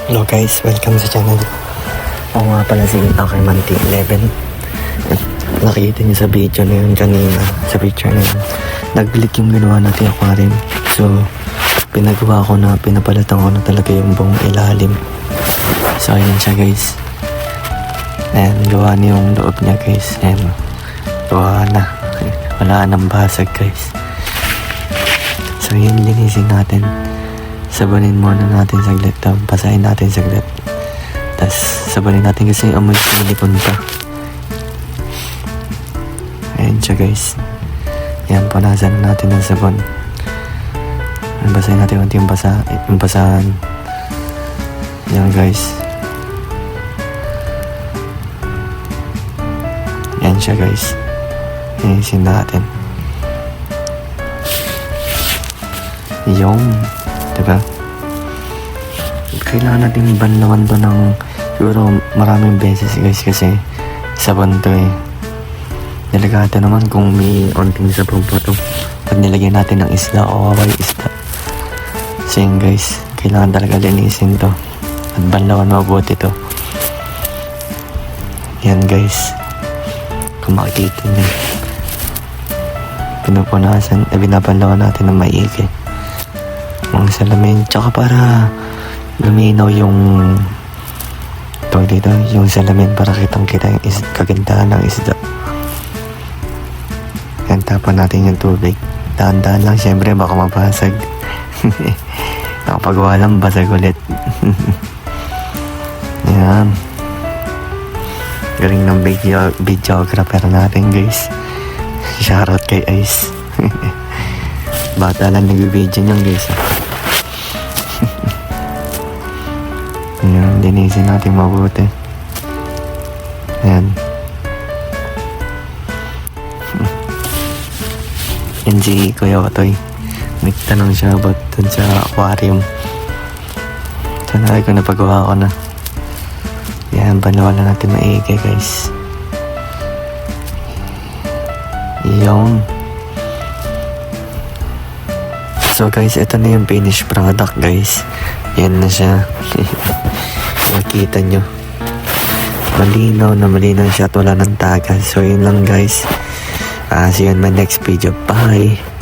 Hello guys, welcome sa channel. Ako nga pala si Akermanti11. Nakita niyo sa video na yun kanina, sa picture na yun. Nag-leak yung ginawa natin aquarium. So, pinagawa ko na, pinapalatan ko na talaga yung buong ilalim. So, ayan siya guys. Ayan, gawa niya yung loob niya guys. Ayan, gawa na. Wala nang basag guys. So, yun linisin natin. Sabanin muna natin saglit. Pasahin natin saglit. Tapos sabanin natin kasi amoy silikon pa. Ayan siya guys. Yan, punasan natin ng sabon. Basahin natin konti yung basahan. Yan guys. Yan siya guys. Linisin natin. Yung diba? Kailangan natin banlawan to ng siguro maraming beses guys kasi sabon to eh. Delikado naman kung may onting sabon pa to pag nilagyan natin ng isda o kaway isda. So yun guys, kailangan talaga linisin to at banlawan mabuti to. Yan guys, kung makikita nyo, pinupunasan, binabanlawan natin ng maigi mga salamin, tsaka para luminaw yung tawag dito, yung salamin para kitang kita yung kagandahan ng isda. Yan, tapan natin yung tubig, dahan-dahan lang syempre baka mabasag. Nakapagawa lang basag ulit. Yan, galing ng videographer natin guys. Shoutout kay Ice. Bata lang nag-video niyan guys. Ayan, linisin natin mabuti. Ayan. Yan si Kuya Otoy. Nagtanong siya about dun sa aquarium. Sana ko napagawa ko na. Yan, panawalan natin maigi guys. Yung so guys, ito na yung finished product guys. Yan na siya. Makita nyo. Malinaw siya at wala ng tagas. So yun lang guys. See you in my next video. Bye!